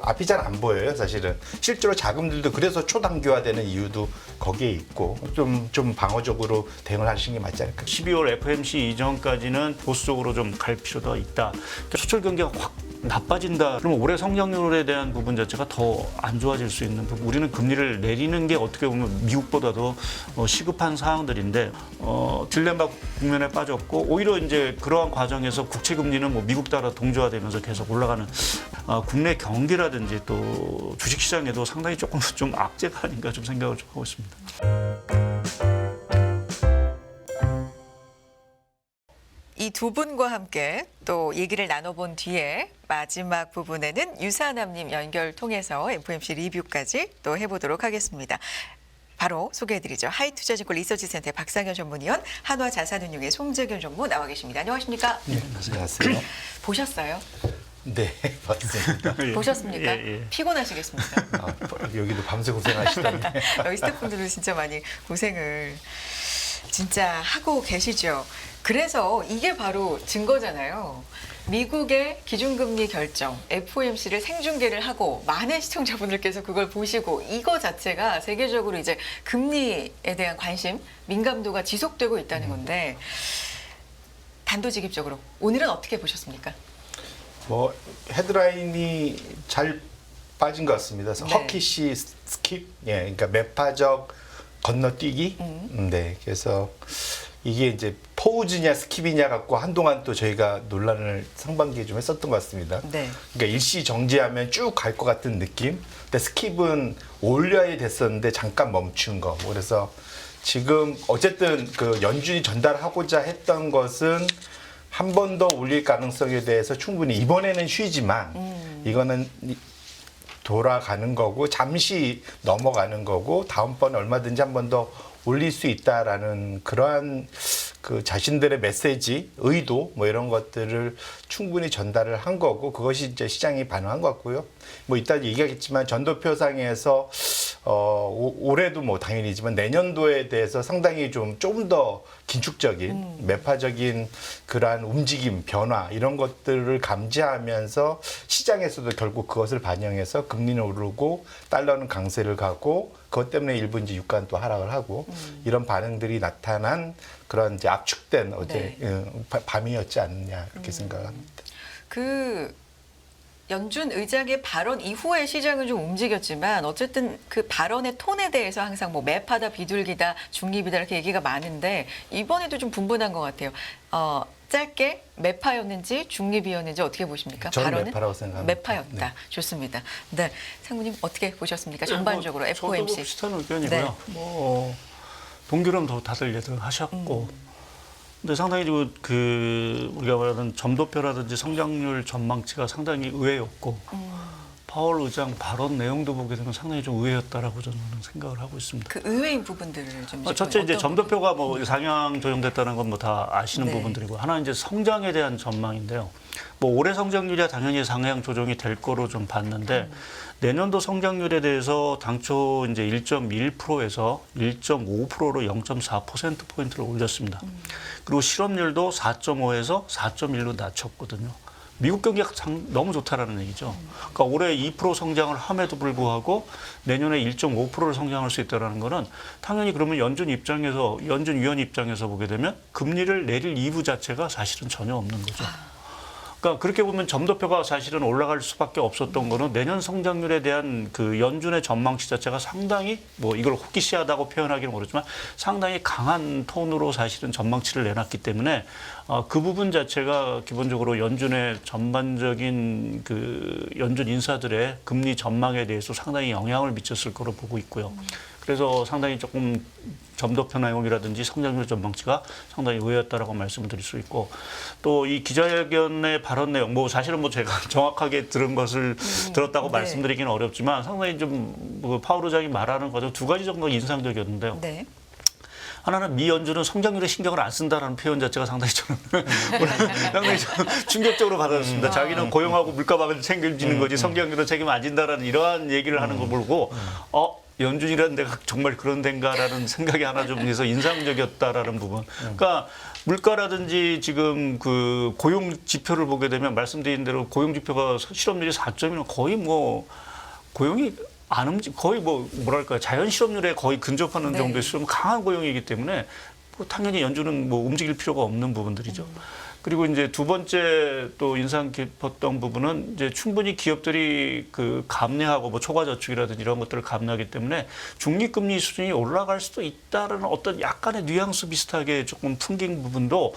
앞이 잘 안 보여요, 사실은. 실제로 자금들도 그래서 초단기화되는 이유도 거기에 있고 좀 방어적으로 대응을 하시는 게 맞지 않을까. 12월 FOMC 이전까지는 보수적으로 좀 갈 필요가 있다. 그러니까 수출 경기가 확 나빠진다. 그러면 올해 성장률에 대한 부분 자체가 더 안 좋아질 수 있는 부분. 우리는 금리를 내리는 게 어떻게 보면 미국보다도 시급한 사항들인데 딜레마 국면에 빠졌고 오히려 이제 그러한 과정에서 국채 금리는 뭐 미국 따라 동조화되면서 계속 올라가는 국내 경기라든지 또 주식시장에도 상당히 조금 좀 악재가 아닌가 좀 생각을 좀 하고 있습니다. 이 두 분과 함께 또 얘기를 나눠본 뒤에 마지막 부분에는 유사남님 연결 통해서 FOMC 리뷰까지 또 해보도록 하겠습니다. 바로 소개해드리죠. 하이투자증권 리서치센터의 박상현 전문위원, 한화자산운용의 송재균 전무 나와 계십니다. 안녕하십니까? 네, 안녕하세요. 보셨어요? 네, 봤습니다. 보셨습니까? 예. 피곤하시겠습니다. 여기도 밤새 고생하시던데. 여기 스태프분들도 진짜 많이 고생을 진짜 하고 계시죠. 그래서 이게 바로 증거잖아요. 미국의 기준금리 결정, FOMC를 생중계를 하고 많은 시청자분들께서 그걸 보시고 이거 자체가 세계적으로 이제 금리에 대한 관심, 민감도가 지속되고 있다는 건데 단도직입적으로 오늘은 어떻게 보셨습니까? 뭐 헤드라인이 잘 빠진 것 같습니다. 네. 허키시 스킵, 예, 그러니까 매파적 건너뛰기. 네, 그래서 이게 이제 포우즈냐 스킵이냐 갖고 한동안 또 저희가 논란을 상반기에 좀 했었던 것 같습니다. 네. 그러니까 일시 정지하면 쭉 갈 것 같은 느낌. 근데 스킵은 올려야 됐었는데 잠깐 멈춘 거. 그래서 지금 어쨌든 그 연준이 전달하고자 했던 것은 한 번 더 올릴 가능성에 대해서 충분히 이번에는 쉬지만 이거는 돌아가는 거고 잠시 넘어가는 거고 다음번에 얼마든지 한 번 더 올릴 수 있다라는 그러한 그 자신들의 메시지, 의도 뭐 이런 것들을 충분히 전달을 한 거고 그것이 이제 시장이 반응한 것 같고요. 뭐 이따 얘기하겠지만 전도표상에서 올해도 뭐 당연히지만 내년도에 대해서 상당히 좀 더 긴축적인 매파적인 그러한 움직임, 변화 이런 것들을 감지하면서 시장에서도 결국 그것을 반영해서 금리는 오르고 달러는 강세를 가고 그것 때문에 일부 이제 유가는 또 하락을 하고 이런 반응들이 나타난 그런 이제 압축된 어제 밤이었지 않느냐 그렇게 생각합니다. 그 연준 의장의 발언 이후에 시장은 좀 움직였지만 어쨌든 그 발언의 톤에 대해서 항상 뭐 매파다, 비둘기다, 중립이다 이렇게 얘기가 많은데 이번에도 좀 분분한 것 같아요. 짧게 매파였는지 중립이었는지 어떻게 보십니까? 저는 발언은 매파라고 생각합니다. 매파였다. 네. 좋습니다. 네, 상무님 어떻게 보셨습니까? 전반적으로 뭐 FOMC. 저도 비슷한 의견이고요. 네. 뭐 동결은 다들 예상하셨고. 근데 상당히 그 우리가 말하는 점도표라든지 성장률 전망치가 상당히 의외였고 파월 의장 발언 내용도 보게 되면 상당히 좀 의외였다라고 저는 생각을 하고 있습니다. 그 의외인 부분들을 좀 첫째 이제 어떤 점도표가 뭐 상향 조정됐다는 건 뭐 다 아시는 네. 부분들이고 하나 이제 성장에 대한 전망인데요. 뭐 올해 성장률이야 당연히 상향 조정이 될 거로 좀 봤는데 내년도 성장률에 대해서 당초 이제 1.1%에서 1.5%로 0.4% 포인트를 올렸습니다. 그리고 실업률도 4.5에서 4.1로 낮췄거든요. 미국 경기가 너무 좋다라는 얘기죠. 그러니까 올해 2% 성장을 함에도 불구하고 내년에 1.5%를 성장할 수 있다는 거는 당연히 그러면 연준 위원 입장에서 보게 되면 금리를 내릴 이유 자체가 사실은 전혀 없는 거죠. 그러니까 그렇게 보면 점도표가 사실은 올라갈 수밖에 없었던 거는 내년 성장률에 대한 그 연준의 전망치 자체가 상당히 뭐 이걸 호기시하다고 표현하기는 모르지만 상당히 강한 톤으로 사실은 전망치를 내놨기 때문에 그 부분 자체가 기본적으로 연준의 전반적인 그 연준 인사들의 금리 전망에 대해서 상당히 영향을 미쳤을 거로 보고 있고요. 그래서 상당히 조금 점도표 내용이라든지 성장률 전망치가 상당히 의외였다라고 말씀을 드릴 수 있고 또 이 기자회견의 발언 내용 뭐 사실은 뭐 제가 정확하게 들은 것을 들었다고 네. 말씀드리기는 어렵지만 상당히 좀 그 파월 의장이 말하는 과정 두 가지 정도 인상적이었는데요. 네. 하나는 미 연준은 성장률에 신경을 안 쓴다라는 표현 자체가 상당히 저는 상당히 좀 충격적으로 받아들였습니다. 자기는 고용하고 물가방을 책임지는 거지 성장률은 책임 안 진다라는 이러한 얘기를 하는 걸 보고 연준이라는 데가 정말 그런 데인가라는 생각이 하나 좀 해서 인상적이었다라는 부분. 그러니까 물가라든지 지금 그 고용 지표를 보게 되면 말씀드린 대로 고용 지표가 실업률이 4.1은 거의 뭐 고용이 안 거의 뭐 뭐랄까 자연 실업률에 거의 근접하는 네. 정도의 수준 강한 고용이기 때문에 뭐 당연히 연준은 뭐 움직일 필요가 없는 부분들이죠. 그리고 이제 두 번째 또 인상 깊었던 부분은 이제 충분히 기업들이 그 감내하고 뭐 초과 저축이라든지 이런 것들을 감내하기 때문에 중립금리 수준이 올라갈 수도 있다는 어떤 약간의 뉘앙스 비슷하게 조금 풍긴 부분도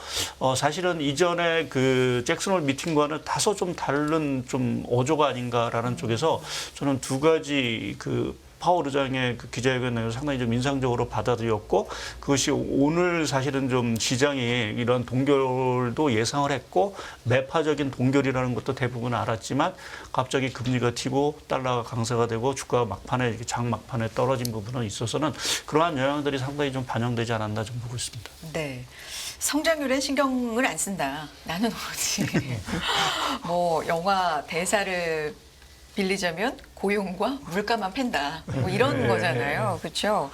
사실은 이전에 그 잭슨홀 미팅과는 다소 좀 다른 좀 어조가 아닌가라는 쪽에서 저는 두 가지 그 파월 의장의 그 기자회견 내용을 상당히 좀 인상적으로 받아들였고 그것이 오늘 사실은 좀 시장이 이런 동결도 예상을 했고 매파적인 동결이라는 것도 대부분 알았지만 갑자기 금리가 튀고 달러가 강세가 되고 주가가 막판에 장 막판에 떨어진 부분은 있어서는 그러한 영향들이 상당히 좀 반영되지 않았나 좀 보고 있습니다. 네. 성장률엔 신경을 안 쓴다. 나는 오로지 뭐 영화 대사를 빌리자면 고용과 물가만 팬다. 뭐 이런 거잖아요. 그렇죠?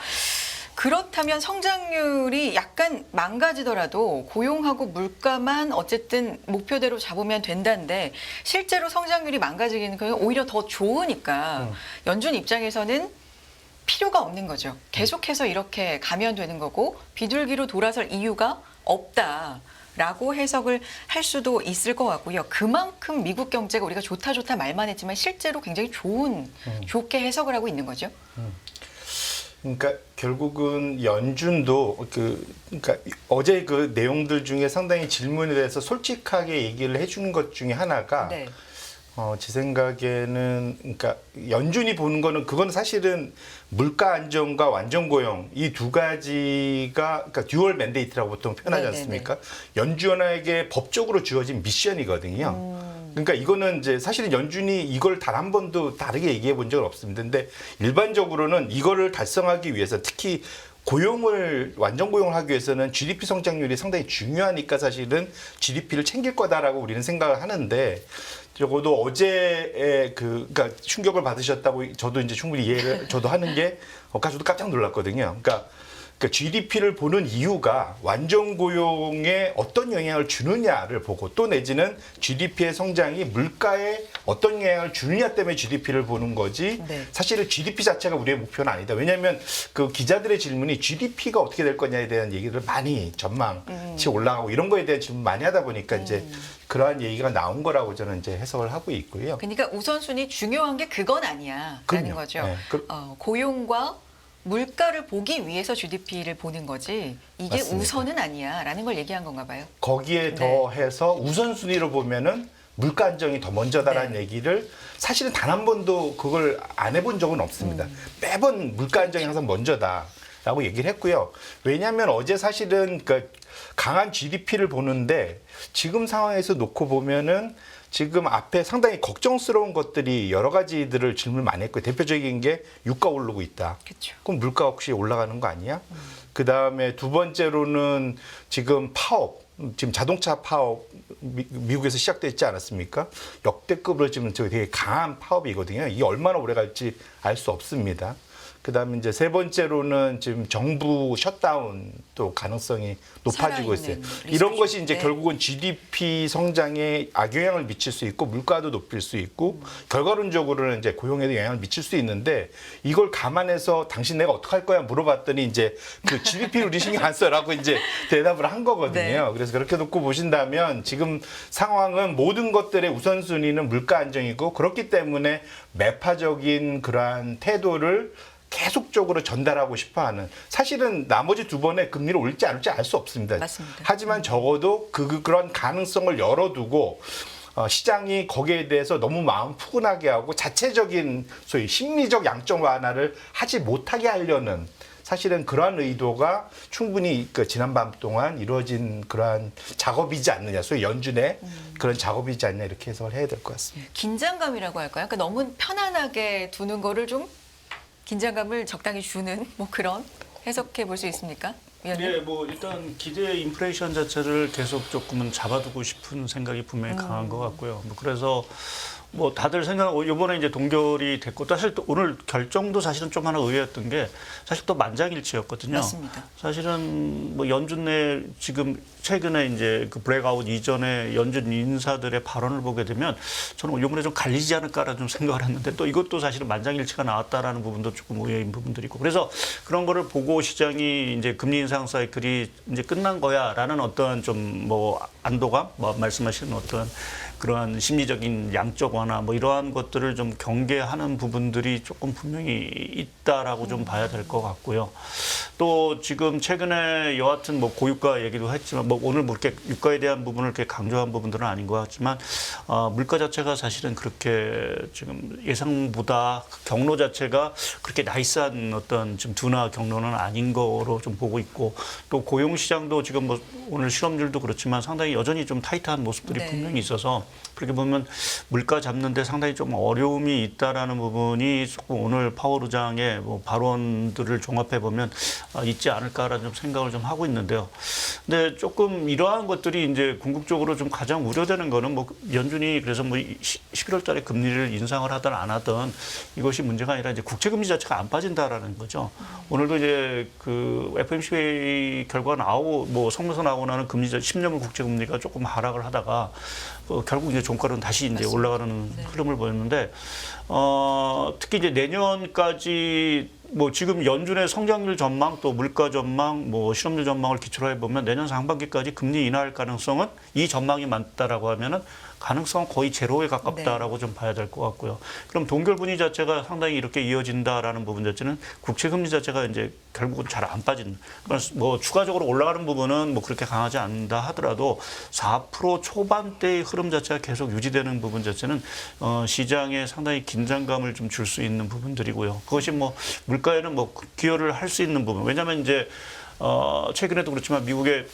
그렇다면 성장률이 약간 망가지더라도 고용하고 물가만 어쨌든 목표대로 잡으면 된다는데 실제로 성장률이 망가지기는 오히려 더 좋으니까 연준 입장에서는 필요가 없는 거죠. 계속해서 이렇게 가면 되는 거고 비둘기로 돌아설 이유가 없다라고 해석을 할 수도 있을 것 같고요. 그만큼 미국 경제가 우리가 좋다 좋다 말만 했지만 실제로 굉장히 좋게 해석을 하고 있는 거죠. 그러니까 결국은 연준도 그러니까 어제 그 내용들 중에 상당히 질문에 대해서 솔직하게 얘기를 해준 것 중에 하나가 네. 제 생각에는 그러니까 연준이 보는 거는 그건 사실은 물가 안정과 완전 고용 이 두 가지가 그러니까 듀얼 맨데이트라고 보통 표현하지 네네네. 않습니까? 연준에게 법적으로 주어진 미션이거든요. 그러니까 이거는 이제 사실은 연준이 이걸 단 한 번도 다르게 얘기해 본 적은 없습니다. 근데 일반적으로는 이거를 달성하기 위해서 특히 완전 고용을 하기 위해서는 GDP 성장률이 상당히 중요하니까 사실은 GDP를 챙길 거다라고 우리는 생각을 하는데 적어도 어제의 그러니까 충격을 받으셨다고 저도 이제 충분히 이해를 저도 하는 게 저도 깜짝 놀랐거든요. 그러니까 GDP를 보는 이유가 완전 고용에 어떤 영향을 주느냐를 보고 또 내지는 GDP의 성장이 물가에 어떤 영향을 주느냐 때문에 GDP를 보는 거지 네. 사실은 GDP 자체가 우리의 목표는 아니다. 왜냐하면 그 기자들의 질문이 GDP가 어떻게 될 거냐에 대한 얘기를 많이 전망치 올라가고 이런 거에 대한 질문 많이 하다 보니까 이제 그러한 얘기가 나온 거라고 저는 이제 해석을 하고 있고요. 그러니까 우선순위 중요한 게 그건 아니야라는 그럼요. 거죠. 네. 고용과 물가를 보기 위해서 GDP를 보는 거지 이게 맞습니다. 우선은 아니야라는 걸 얘기한 건가 봐요. 거기에 더해서 우선순위로 보면은 물가 안정이 더 먼저다라는 네. 얘기를 사실은 단 한 번도 그걸 안 해본 적은 없습니다. 매번 물가 안정이 항상 먼저다라고 얘기를 했고요. 왜냐하면 어제 사실은 그 강한 GDP를 보는데 지금 상황에서 놓고 보면은 지금 앞에 상당히 걱정스러운 것들이 여러 가지들을 질문 많이 했고요. 대표적인 게 유가 오르고 있다. 그렇죠. 그럼 물가 혹시 올라가는 거 아니야? 그다음에 두 번째로는 지금 파업, 지금 자동차 파업 미국에서 시작됐지 않았습니까? 역대급으로 지금 되게 강한 파업이거든요. 이게 얼마나 오래 갈지 알 수 없습니다. 그다음에 이제 세 번째로는 지금 정부 셧다운 또 가능성이 높아지고 있어요. 이런 것이 이제 네. 결국은 GDP 성장에 악영향을 미칠 수 있고 물가도 높일 수 있고 결과론적으로는 이제 고용에도 영향을 미칠 수 있는데 이걸 감안해서 당신 내가 어떡할 거야 물어봤더니 이제 그 GDP를 우리 신경 안 써라고 이제 대답을 한 거거든요. 네. 그래서 그렇게 놓고 보신다면 지금 상황은 모든 것들의 우선순위는 물가 안정이고 그렇기 때문에 매파적인 그러한 태도를 계속적으로 전달하고 싶어하는 사실은 나머지 두 번의 금리를 올릴지 안 올릴지 알 수 없습니다. 맞습니다. 하지만 적어도 그런 가능성을 열어두고 시장이 거기에 대해서 너무 마음 푸근하게 하고 자체적인 소위 심리적 양적 완화를 하지 못하게 하려는 사실은 그러한 의도가 충분히 지난 밤 동안 이루어진 그러한 작업이지 않느냐, 소위 연준의 그런 작업이지 않느냐 이렇게 해석을 해야 될 것 같습니다. 긴장감이라고 할까요? 그러니까 너무 편안하게 두는 거를 좀 긴장감을 적당히 주는 뭐 그런 해석해 볼 수 있습니까? 위원님? 네, 뭐 일단 기대 인플레이션 자체를 계속 조금은 잡아두고 싶은 생각이 분명히 강한 것 같고요. 뭐 그래서 뭐 다들 이번에 이제 동결이 됐고 사실 또 오늘 결정도 사실은 좀 하나 의외였던 게 사실 또 만장일치였거든요. 맞습니다. 사실은 뭐 연준 내 지금 최근에 이제 그 브레이크아웃 이전에 연준 인사들의 발언을 보게 되면 저는 이번에 좀 갈리지 않을까라는 좀 생각을 했는데 또 이것도 사실은 만장일치가 나왔다라는 부분도 조금 의외인 부분들이 있고 그래서 그런 거를 보고 시장이 이제 금리 인상 사이클이 이제 끝난 거야라는 어떤 좀 뭐 안도감, 뭐 말씀하시는 어떤 그러한 심리적인 양적 완화 뭐 이러한 것들을 좀 경계하는 부분들이 조금 분명히 있다라고 좀 봐야 될 것 같고요. 또 지금 최근에 여하튼 뭐 고유가 얘기도 했지만 뭐 오늘 뭐 이렇게 유가에 대한 부분을 이렇게 강조한 부분들은 아닌 것 같지만 물가 자체가 사실은 그렇게 지금 예상보다 경로 자체가 그렇게 나이스한 어떤 지금 둔화 경로는 아닌 거로 좀 보고 있고 또 고용 시장도 지금 뭐 오늘 실업률도 그렇지만 상당히 여전히 좀 타이트한 모습들이 네. 분명히 있어서 그렇게 보면 물가 잡는데 상당히 좀 어려움이 있다라는 부분이 조금 오늘 파월 의장의 뭐 발언들을 종합해 보면 있지 않을까라는 좀 생각을 좀 하고 있는데요. 근데 조금 이러한 것들이 이제 궁극적으로 좀 가장 우려되는 거는 뭐 연준이 그래서 뭐 11월 달에 금리를 인상을 하든 안 하든 이것이 문제가 아니라 이제 국채 금리 자체가 안 빠진다라는 거죠. 오늘도 이제 그 FOMC 결과 나오고 뭐 성명서 나오고 나는 금리 10년물 국채 금리가 조금 하락을 하다가 결국 이제 종가는 다시 이제 맞습니다. 올라가는 네. 흐름을 보였는데 특히 이제 내년까지 뭐 지금 연준의 성장률 전망 또 물가 전망 뭐 실업률 전망을 기초로 해보면 내년 상반기까지 금리 인하할 가능성은 이 전망이 맞다라고 하면은 가능성은 거의 제로에 가깝다라고 좀 봐야 될 것 같고요. 그럼 동결 분위 자체가 상당히 이렇게 이어진다라는 부분 자체는 국채 금리 자체가 이제 결국은 잘 안 빠지는. 그래서 뭐 추가적으로 올라가는 부분은 뭐 그렇게 강하지 않다 하더라도 4% 초반대의 흐름 자체가 계속 유지되는 부분 자체는 시장에 상당히 긴장감을 좀 줄 수 있는 부분들이고요. 그것이 뭐 물가에는 뭐 기여를 할 수 있는 부분. 왜냐하면 이제 최근에도 그렇지만 미국의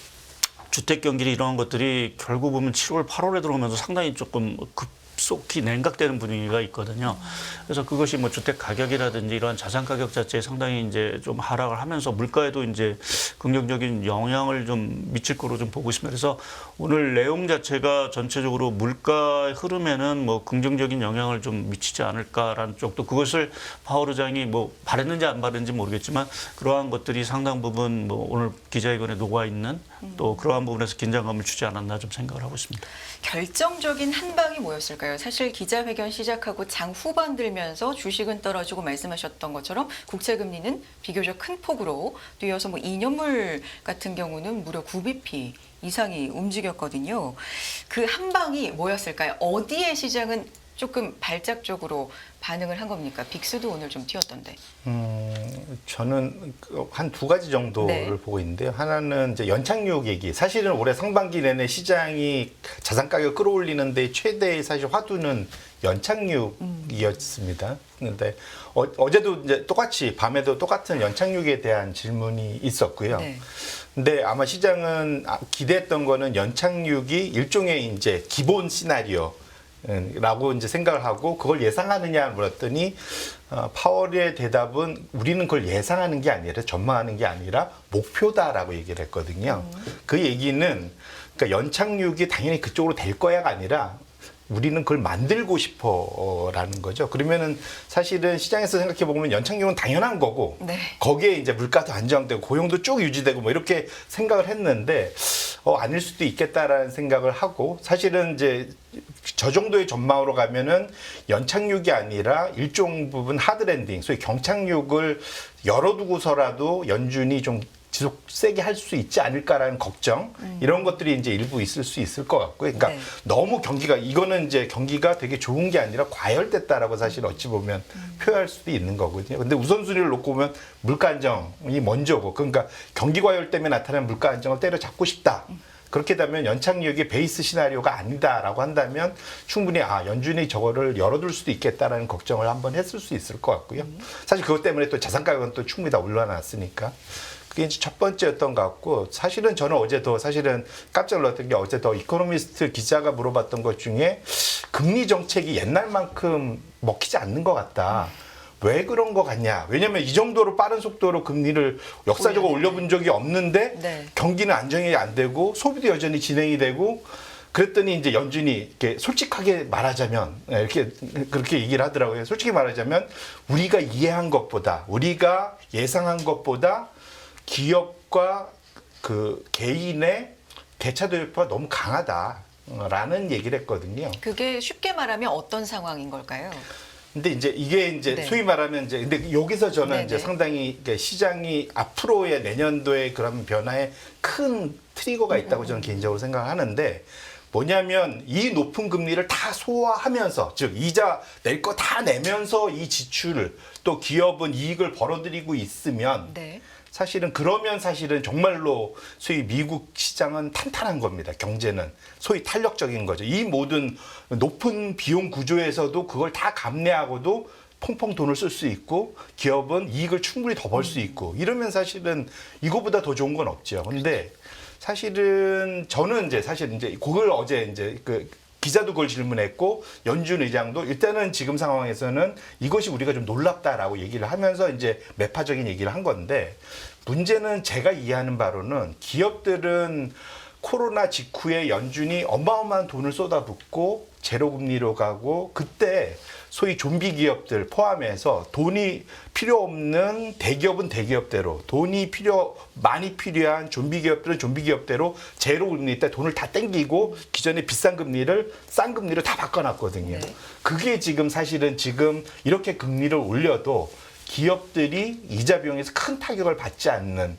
주택 경기 이런 것들이 결국 보면 7월, 8월에 들어오면서 상당히 조금 급속히 냉각되는 분위기가 있거든요. 그래서 그것이 뭐 주택 가격이라든지 이러한 자산 가격 자체에 상당히 이제 좀 하락을 하면서 물가에도 이제 긍정적인 영향을 좀 미칠 거로 좀 보고 있습니다. 그래서 오늘 내용 자체가 전체적으로 물가 흐름에는 뭐 긍정적인 영향을 좀 미치지 않을까라는 쪽도 그것을 파월 의장이 뭐 바랬는지 안 바랬는지 모르겠지만 그러한 것들이 상당 부분 뭐 오늘 기자회견에 녹아 있는 또 그러한 부분에서 긴장감을 주지 않았나 좀 생각을 하고 있습니다. 결정적인 한 방이 뭐였을까요? 사실 기자회견 시작하고 장 후반 들면서 주식은 떨어지고 말씀하셨던 것처럼 국채 금리는 비교적 큰 폭으로 또 이어서 뭐 2년물 같은 경우는 무려 9bp 이상이 움직였거든요. 그 한 방이 뭐였을까요? 어디에 시장은 조금 발작적으로 반응을 한 겁니까? 빅스도 오늘 좀 튀었던데. 저는 한 두 가지 정도를 네. 보고 있는데요. 하나는 이제 연착륙 얘기. 사실은 올해 상반기 내내 시장이 자산 가격 끌어올리는데 최대의 사실 화두는 연착륙이었습니다. 그런데 어제도 이제 똑같이 밤에도 똑같은 연착륙에 대한 질문이 있었고요. 네. 근데 아마 시장은 기대했던 거는 연착륙이 일종의 이제 기본 시나리오. 라고 이제 생각을 하고 그걸 예상하느냐 물었더니 파월의 대답은 우리는 그걸 예상하는 게 아니라 전망하는 게 아니라 목표다라고 얘기를 했거든요. 그 얘기는 그러니까 연착륙이 당연히 그쪽으로 될 거야가 아니라 우리는 그걸 만들고 싶어라는 거죠. 그러면은 사실은 시장에서 생각해 보면 연착륙은 당연한 거고 네. 거기에 이제 물가도 안정되고 고용도 쭉 유지되고 뭐 이렇게 생각을 했는데 아닐 수도 있겠다라는 생각을 하고 사실은 이제 저 정도의 전망으로 가면은 연착륙이 아니라 일종 부분 하드랜딩, 소위 경착륙을 열어두고서라도 연준이 좀 지속 세게 할 수 있지 않을까라는 걱정 이런 것들이 이제 일부 있을 수 있을 것 같고요. 그러니까 네. 너무 이거는 이제 경기가 되게 좋은 게 아니라 과열됐다라고 사실 어찌 보면 표현할 수도 있는 거거든요. 근데 우선순위를 놓고 보면 물가 안정이 먼저고 그러니까 경기 과열 때문에 나타나는 물가 안정을 때려잡고 싶다. 그렇게 되면 연착륙이 베이스 시나리오가 아니다라고 한다면 충분히 연준이 저거를 열어둘 수도 있겠다라는 걱정을 한번 했을 수 있을 것 같고요. 사실 그것 때문에 또 자산 가격은 또 충분히 다 올라놨으니까. 그게 이제 첫 번째였던 것 같고 사실은 저는 어제도 사실은 깜짝 놀랐던 게 어제 더 이코노미스트 기자가 물어봤던 것 중에 금리 정책이 옛날만큼 먹히지 않는 것 같다. 왜 그런 것 같냐? 왜냐하면 이 정도로 빠른 속도로 금리를 역사적으로 올려본 적이 없는데 네. 경기는 안정이 안 되고 소비도 여전히 진행이 되고 그랬더니 이제 연준이 이렇게 솔직하게 말하자면 이렇게 그렇게 얘기를 하더라고요. 솔직히 말하자면 우리가 이해한 것보다 우리가 예상한 것보다 기업과 그 개인의 대차 돌파가 너무 강하다라는 얘기를 했거든요. 그게 쉽게 말하면 어떤 상황인 걸까요? 근데 이제 이게 이제 네. 소위 말하면 이제 근데 여기서 저는 네네. 이제 상당히 이게 시장이 앞으로의 내년도의 그런 변화에 큰 트리거가 있다고 저는 개인적으로 생각하는데 뭐냐면 이 높은 금리를 다 소화하면서 즉 이자 낼 거 다 내면서 이 지출을 또 기업은 이익을 벌어들이고 있으면 네. 사실은 그러면 사실은 정말로 소위 미국 시장은 탄탄한 겁니다. 경제는 소위 탄력적인 거죠. 이 모든 높은 비용 구조에서도 그걸 다 감내하고도 펑펑 돈을 쓸 수 있고 기업은 이익을 충분히 더 벌 수 있고 이러면 사실은 이거보다 더 좋은 건 없죠. 근데 사실은 저는 이제 사실 이제 그걸 어제 이제 그 기자도 그걸 질문했고 연준 의장도 일단은 지금 상황에서는 이것이 우리가 좀 놀랍다라고 얘기를 하면서 이제 매파적인 얘기를 한 건데 문제는 제가 이해하는 바로는 기업들은 코로나 직후에 연준이 어마어마한 돈을 쏟아붓고 제로금리로 가고 그때 소위 좀비 기업들 포함해서 돈이 필요 없는 대기업은 대기업대로 돈이 많이 필요한 좀비 기업들은 좀비 기업대로 제로금리 때 돈을 다 땡기고 기존의 비싼 금리를 싼 금리로 다 바꿔놨거든요. 네. 그게 지금 사실은 지금 이렇게 금리를 올려도 기업들이 이자 비용에서 큰 타격을 받지 않는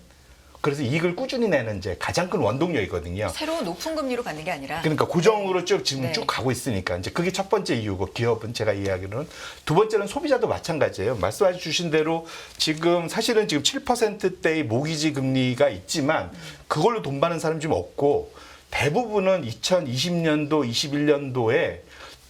그래서 이익을 꾸준히 내는 이제 가장 큰 원동력이거든요. 새로운 높은 금리로 가는 게 아니라 그러니까 고정으로 쭉 지금 네. 쭉 가고 있으니까 이제 그게 첫 번째 이유고 기업은 제가 이야기로는 두 번째는 소비자도 마찬가지예요. 말씀해 주신 대로 지금 사실은 지금 7%대의 모기지 금리가 있지만 그걸로 돈 버는 사람 좀 없고 대부분은 2020년도, 21년도에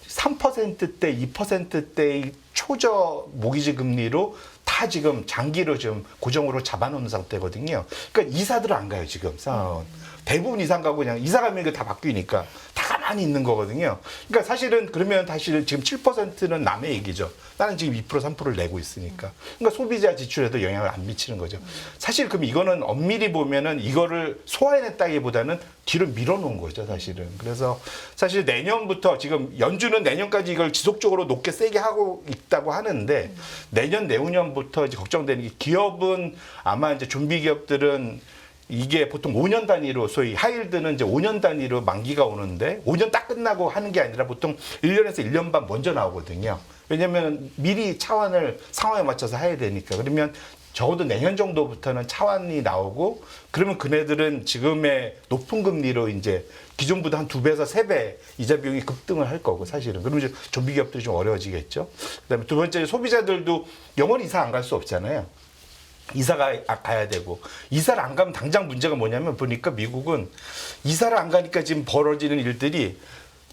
3%대, 2%대의 초저 모기지 금리로 다 지금 장기로 좀 고정으로 잡아놓는 상태거든요. 그러니까 이사들 안 가요 지금 상황은. 대부분 이사 안 가고 그냥 이사 가면 이거 다 바뀌니까 다 가만히 있는 거거든요. 그러니까 사실은 그러면 사실 지금 7%는 남의 얘기죠. 나는 지금 2% 3%를 내고 있으니까. 그러니까 소비자 지출에도 영향을 안 미치는 거죠. 사실 그럼 이거는 엄밀히 보면은 이거를 소화해냈다기보다는 뒤로 밀어놓은 거죠 사실은. 그래서 사실 내년부터 지금 연준은 내년까지 이걸 지속적으로 높게 세게 하고 있다고 하는데 내년 내후년부터 이제 걱정되는 게 기업은 아마 이제 좀비 기업들은 이게 보통 5년 단위로 소위 하이힐드는 이제 5년 단위로 만기가 오는데 5년 딱 끝나고 하는 게 아니라 보통 1년에서 1년 반 먼저 나오거든요. 왜냐하면 미리 차환을 상황에 맞춰서 해야 되니까. 그러면 적어도 내년 정도부터는 차환이 나오고 그러면 그네들은 지금의 높은 금리로 이제 기존보다 한 2배에서 3배 이자 비용이 급등을 할 거고 사실은. 그러면 이제 좀비 기업들이 좀 어려워지겠죠. 그다음에 두 번째 소비자들도 영원히 이사 안 갈 수 없잖아요. 이사가 가야 되고 이사를 안 가면 당장 문제가 뭐냐면 보니까 미국은 이사를 안 가니까 지금 벌어지는 일들이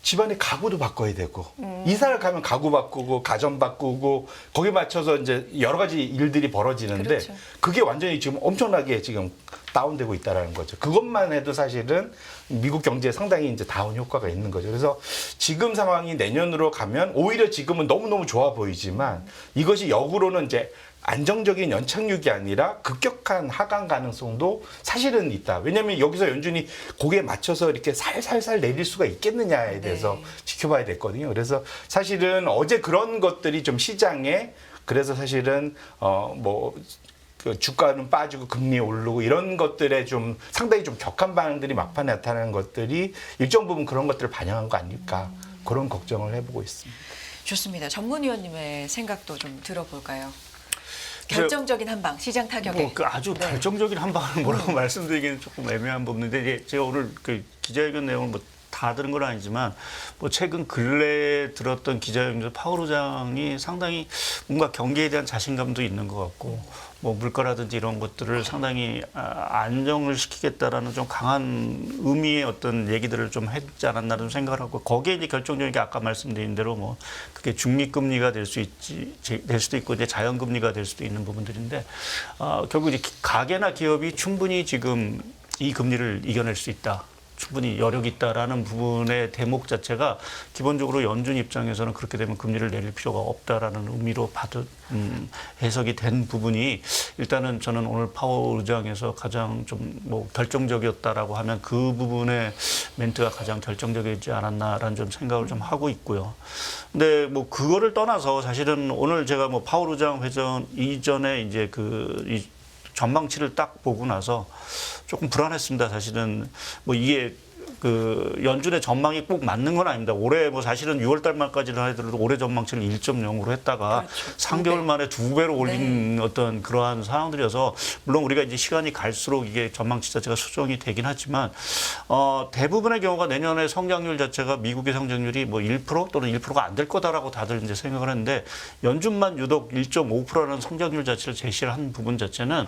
집안의 가구도 바꿔야 되고 이사를 가면 가구 바꾸고 가전 바꾸고 거기에 맞춰서 이제 여러 가지 일들이 벌어지는데 그렇죠. 그게 완전히 지금 엄청나게 지금 다운되고 있다라는 거죠. 그것만 해도 사실은 미국 경제에 상당히 이제 다운 효과가 있는 거죠. 그래서 지금 상황이 내년으로 가면 오히려 지금은 너무너무 좋아 보이지만 이것이 역으로는 이제 안정적인 연착륙이 아니라 급격한 하강 가능성도 사실은 있다. 왜냐하면 여기서 연준이 거기에 맞춰서 이렇게 살살살 내릴 수가 있겠느냐에 대해서 네. 지켜봐야 됐거든요. 그래서 사실은 어제 그런 것들이 좀 시장에 그래서 사실은 그 주가는 빠지고 금리 오르고 이런 것들에 좀 상당히 좀 격한 반응들이 막판에 나타나는 것들이 일정 부분 그런 것들을 반영한 거 아닐까 그런 걱정을 해보고 있습니다. 좋습니다. 전문위원님의 생각도 좀 들어볼까요? 결정적인 한방 시장 타격에. 그 아주 네. 결정적인 한 방을 뭐라고 말씀드리기는 조금 애매한 부분인데 이제 제가 오늘 그 기자회견 내용을 뭐 다 들은 건 아니지만 뭐 최근 근래에 들었던 기자회견에서 파월 의장이 상당히 뭔가 경기에 대한 자신감도 있는 것 같고 뭐 물가라든지 이런 것들을 상당히 안정을 시키겠다라는 좀 강한 의미의 어떤 얘기들을 좀 했지 않았나라는 생각을 하고 거기에 이제 결정적인 게 아까 말씀드린 대로 뭐 그게 중립금리가 될 수도 있고 이제 자연금리가 될 수도 있는 부분들인데 결국 이제 가계나 기업이 충분히 지금 이 금리를 이겨낼 수 있다. 충분히 여력이 있다라는 부분의 대목 자체가 기본적으로 연준 입장에서는 그렇게 되면 금리를 내릴 필요가 없다라는 의미로 해석이 된 부분이 일단은 저는 오늘 파월 의장에서 가장 좀 뭐 결정적이었다라고 하면 그 부분의 멘트가 가장 결정적이지 않았나라는 좀 생각을 좀 하고 있고요. 근데 뭐 그거를 떠나서 사실은 오늘 제가 뭐 파월 의장 회전 이전에 이제 이 전망치를 딱 보고 나서 조금 불안했습니다. 사실은 뭐 이게 연준의 전망이 꼭 맞는 건 아닙니다. 올해 뭐 사실은 6월 달말까지는 하더라도 올해 전망치를 1.0으로 했다가 그렇죠. 3개월 만에 2배로 올린 네. 어떤 그러한 상황들이어서 물론 우리가 이제 시간이 갈수록 이게 전망치 자체가 수정이 되긴 하지만 대부분의 경우가 내년에 성장률 자체가 미국의 성장률이 뭐 1% 또는 1%가 안 될 거다라고 다들 이제 생각을 했는데 연준만 유독 1.5%라는 성장률 자체를 제시를 한 부분 자체는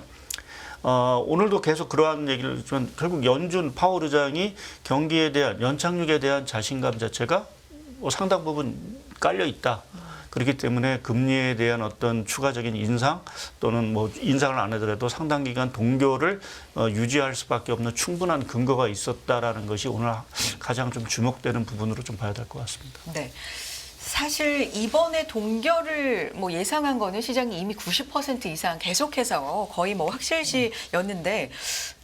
오늘도 계속 그러한 얘기를 했지만 결국 연준 파월 의장이 경기에 대한 연착륙에 대한 자신감 자체가 상당 부분 깔려 있다. 그렇기 때문에 금리에 대한 어떤 추가적인 인상 또는 뭐 인상을 안 하더라도 상당 기간 동결을 유지할 수밖에 없는 충분한 근거가 있었다라는 것이 오늘 가장 좀 주목되는 부분으로 좀 봐야 될 것 같습니다. 네. 사실 이번에 동결을 뭐 예상한 거는 시장이 이미 90% 이상 계속해서 거의 뭐 확실시였는데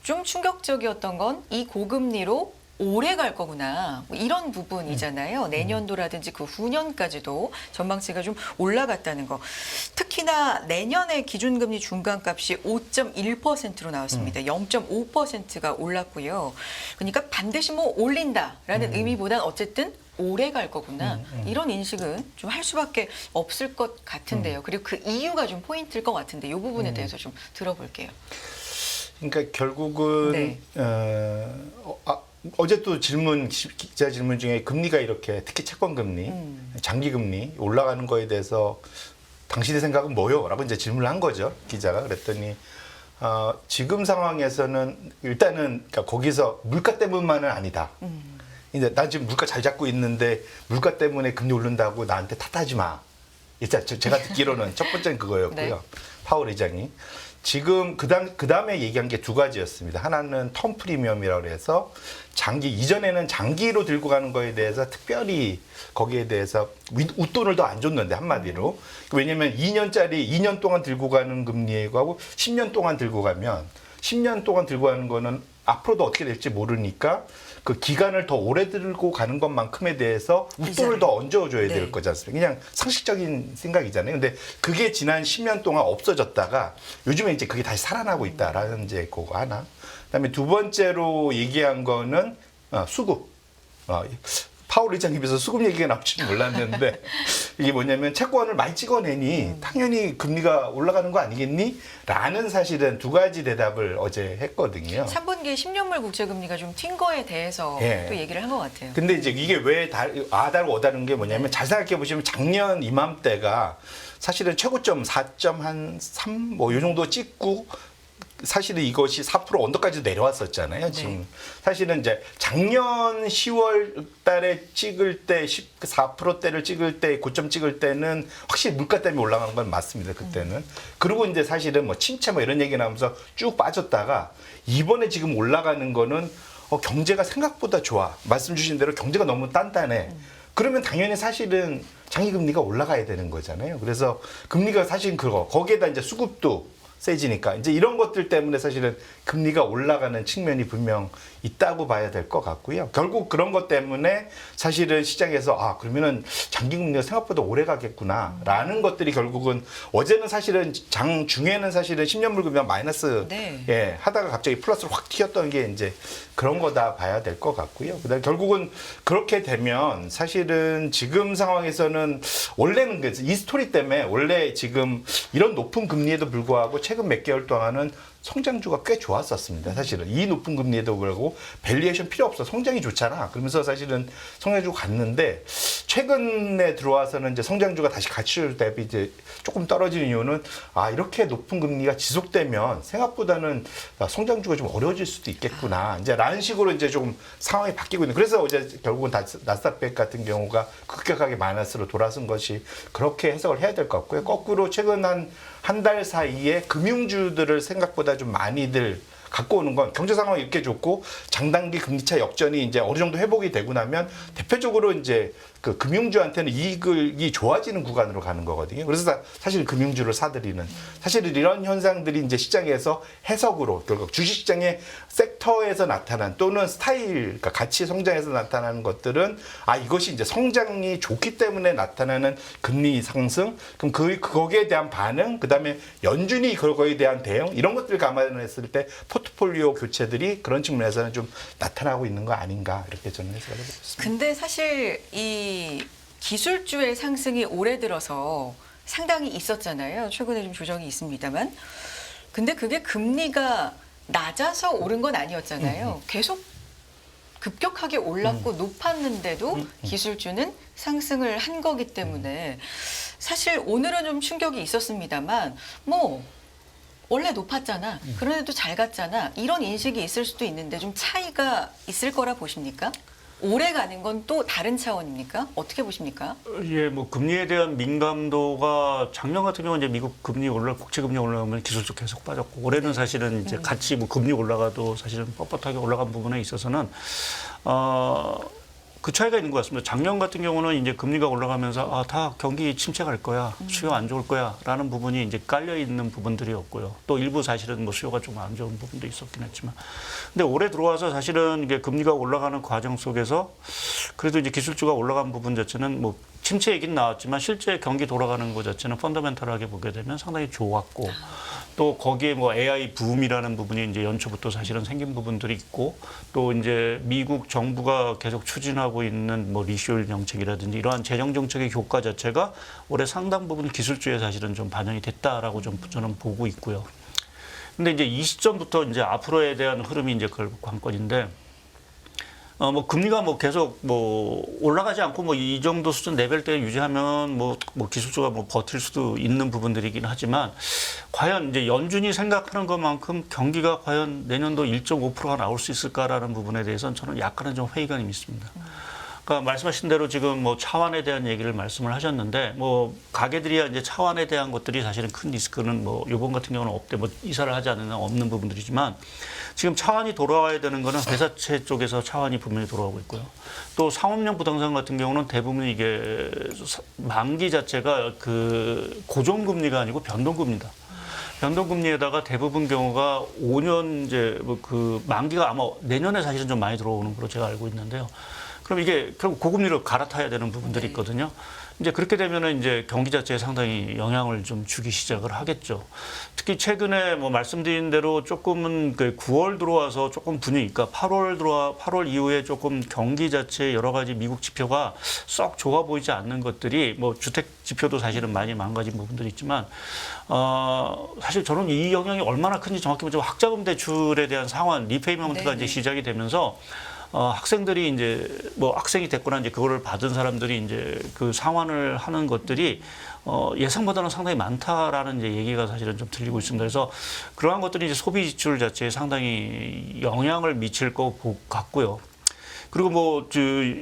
좀 충격적이었던 건 이 고금리로 오래 갈 거구나 뭐 이런 부분이잖아요. 내년도라든지 그 후년까지도 전망치가 좀 올라갔다는 거. 특히나 내년에 기준금리 중간값이 5.1%로 나왔습니다. 0.5%가 올랐고요. 그러니까 반드시 뭐 올린다라는 의미보단 어쨌든 오래 갈 거구나. 이런 인식은 좀 할 수밖에 없을 것 같은데요. 그리고 그 이유가 좀 포인트일 것 같은데 이 부분에 대해서 좀 들어볼게요. 그러니까 결국은 네. 어제 또 기자 질문 중에 금리가 이렇게 특히 채권 금리, 장기 금리 올라가는 거에 대해서 당신의 생각은 뭐요? 라고 이제 질문을 한 거죠. 기자가. 그랬더니 지금 상황에서는 일단은 그러니까 거기서 물가 때문만은 아니다. 이제 나 지금 물가 잘 잡고 있는데 물가 때문에 금리 오른다고 나한테 탓하지 마. 일단 제가 듣기로는 첫 번째는 그거였고요. 네. 파월 의장이. 지금 그 다음에 얘기한 게 두 가지였습니다. 하나는 텀 프리미엄이라고 해서 이전에는 장기로 들고 가는 거에 대해서 특별히 거기에 대해서 웃돈을 더 안 줬는데 한마디로. 왜냐면 2년 동안 들고 가는 금리하고 10년 동안 들고 가면 10년 동안 들고 가는 거는 앞으로도 어떻게 될지 모르니까 그 기간을 더 오래 들고 가는 것만큼에 대해서 웃돈을 더 얹어줘야 될 거지 않습니까? 그냥 상식적인 생각이잖아요. 근데 그게 지난 10년 동안 없어졌다가 요즘에 이제 그게 다시 살아나고 있다라는 이제 그거 하나. 그다음에 두 번째로 얘기한 거는 수급. 파월 의장 입에서 수급 얘기가 나올 줄 몰랐는데 이게 뭐냐면 채권을 많이 찍어내니 당연히 금리가 올라가는 거 아니겠니? 라는 사실은 두 가지 대답을 어제 했거든요. 3분기 10년물 국채금리가 좀 튄 거에 대해서 또 얘기를 한 것 같아요. 근데 이제 이게 왜 아다르고 어다른 게 뭐냐면 잘 생각해 보시면 작년 이맘때가 사실은 최고점 4.3 뭐 요 정도 찍고 사실은 이것이 4% 언더까지 내려왔었잖아요. 지금 사실은 이제 작년 10월 달에 찍을 때 14%대를 찍을 때 고점 찍을 때는 확실히 물가 때문에 올라간 건 맞습니다. 그때는. 그리고 이제 사실은 뭐 침체 뭐 이런 얘기 나오면서 쭉 빠졌다가 이번에 지금 올라가는 거는 경제가 생각보다 좋아. 말씀 주신 대로 경제가 너무 단단해. 그러면 당연히 사실은 장기금리가 올라가야 되는 거잖아요. 그래서 금리가 사실은 거기에다 이제 수급도 세지니까 이제 이런 것들 때문에 사실은 금리가 올라가는 측면이 분명 있다고 봐야 될 것 같고요. 결국 그런 것 때문에 사실은 시장에서 그러면은 장기금리가 생각보다 오래 가겠구나라는 것들이 결국은 어제는 사실은 장 중에는 사실은 10년물 금리가 마이너스 하다가 갑자기 플러스로 확 튀었던 게 이제 그런 거다 봐야 될 것 같고요. 그다음 결국은 그렇게 되면 사실은 지금 상황에서는 원래는 이 스토리 때문에 원래 지금 이런 높은 금리에도 불구하고 최근 몇 개월 동안은 성장주가 꽤 좋았었습니다. 사실은 이 높은 금리에도 불구하고 밸류에이션 필요 없어. 성장이 좋잖아. 그러면서 사실은 성장주가 갔는데 최근에 들어와서는 이제 성장주가 다시 가치율 대비 이제 조금 떨어지는 이유는 이렇게 높은 금리가 지속되면 생각보다는 성장주가 좀 어려워질 수도 있겠구나. 이제 라는 식으로 이제 조금 상황이 바뀌고 있는. 그래서 어제 결국은 나스닥 같은 경우가 급격하게 마이너스로 돌아선 것이 그렇게 해석을 해야 될 것 같고요. 거꾸로 최근 한 달 사이에 금융주들을 생각보다 좀 많이들 갖고 오는 건 경제 상황이 이렇게 좋고 장단기 금리차 역전이 이제 어느 정도 회복이 되고 나면 대표적으로 이제 그 금융주한테는 이익이 좋아지는 구간으로 가는 거거든요. 그래서 사실 금융주를 사들이는 사실 이런 현상들이 이제 시장에서 해석으로 결국 주식시장의 섹터에서 나타난 또는 스타일, 그러니까 가치 성장에서 나타나는 것들은 이것이 이제 성장이 좋기 때문에 나타나는 금리 상승, 그럼 거기에 대한 반응, 그다음에 연준이 그거에 대한 대응 이런 것들을 감안했을 때 포트폴리오 교체들이 그런 측면에서는 좀 나타나고 있는 거 아닌가 이렇게 저는 해석을 해보겠습니다. 근데 사실 이 기술주의 상승이 올해 들어서 상당히 있었잖아요. 최근에 좀 조정이 있습니다만. 근데 그게 금리가 낮아서 오른 건 아니었잖아요. 계속 급격하게 올랐고 높았는데도 기술주는 상승을 한 거기 때문에 사실 오늘은 좀 충격이 있었습니다만 뭐 원래 높았잖아. 그런데도 잘 갔잖아. 이런 인식이 있을 수도 있는데 좀 차이가 있을 거라 보십니까? 오래 가는 건 또 다른 차원입니까? 어떻게 보십니까? 예, 뭐 금리에 대한 민감도가 작년 같은 경우는 이제 미국 금리 국채 금리 올라가면 기술적 계속 빠졌고 올해는 사실은 이제 같이 뭐 금리 올라가도 사실은 뻣뻣하게 올라간 부분에 있어서는 그 차이가 있는 것 같습니다. 작년 같은 경우는 이제 금리가 올라가면서 다 경기 침체 갈 거야, 수요 안 좋을 거야라는 부분이 이제 깔려 있는 부분들이었고요. 또 일부 사실은 뭐 수요가 좀 안 좋은 부분도 있었긴 했지만, 근데 올해 들어와서 사실은 이게 금리가 올라가는 과정 속에서 그래도 이제 기술주가 올라간 부분 자체는 뭐 침체 얘기는 나왔지만 실제 경기 돌아가는 것 자체는 펀더멘탈하게 보게 되면 상당히 좋았고. 또 거기에 뭐 AI 붐이라는 부분이 이제 연초부터 사실은 생긴 부분들이 있고 또 이제 미국 정부가 계속 추진하고 있는 뭐 리쇼일 정책이라든지 이러한 재정 정책의 효과 자체가 올해 상당 부분 기술주에 사실은 좀 반영이 됐다라고 좀 저는 보고 있고요. 근데 이제 이 시점부터 이제 앞으로에 대한 흐름이 이제 결국 관건인데 뭐 금리가 뭐 계속 뭐 올라가지 않고 뭐 이 정도 수준 레벨대 유지하면 뭐 기술주가 뭐 버틸 수도 있는 부분들이긴 하지만 과연 이제 연준이 생각하는 것만큼 경기가 과연 내년도 1.5%가 나올 수 있을까라는 부분에 대해서는 저는 약간은 좀 회의감이 있습니다. 그러니까 말씀하신 대로 지금 뭐 차환에 대한 얘기를 말씀을 하셨는데 뭐 가게들이야 이제 차환에 대한 것들이 사실은 큰 리스크는 뭐 요번 같은 경우는 없대 뭐 이사를 하지 않는 한 없는 부분들이지만 지금 차환이 돌아와야 되는 거는 회사채 쪽에서 차환이 분명히 돌아오고 있고요. 또 상업용 부동산 같은 경우는 대부분 이게 만기 자체가 그 고정금리가 아니고 변동금리다. 변동금리에다가 대부분 경우가 5년 이제 뭐 그 만기가 아마 내년에 사실은 좀 많이 들어오는 걸로 제가 알고 있는데요. 그럼 이게 결국 고금리로 갈아타야 되는 부분들이 있거든요. 이제 그렇게 되면은 이제 경기 자체에 상당히 영향을 좀 주기 시작을 하겠죠. 특히 최근에 뭐 말씀드린 대로 조금은 그 9월 들어와서 조금 분위기가 8월 이후에 조금 경기 자체의 여러 가지 미국 지표가 썩 좋아 보이지 않는 것들이 뭐 주택 지표도 사실은 많이 망가진 부분들이 있지만 사실 저는 이 영향이 얼마나 큰지 정확히 보자면 학자금 대출에 대한 상환 리페이먼트가 이제 시작이 되면서 학생들이 이제 뭐 학생이 됐거나 이제 그거를 받은 사람들이 이제 그 상환을 하는 것들이 예상보다는 상당히 많다라는 이제 얘기가 사실은 좀 들리고 있습니다. 그래서 그러한 것들이 이제 소비 지출 자체에 상당히 영향을 미칠 것 같고요. 그리고 뭐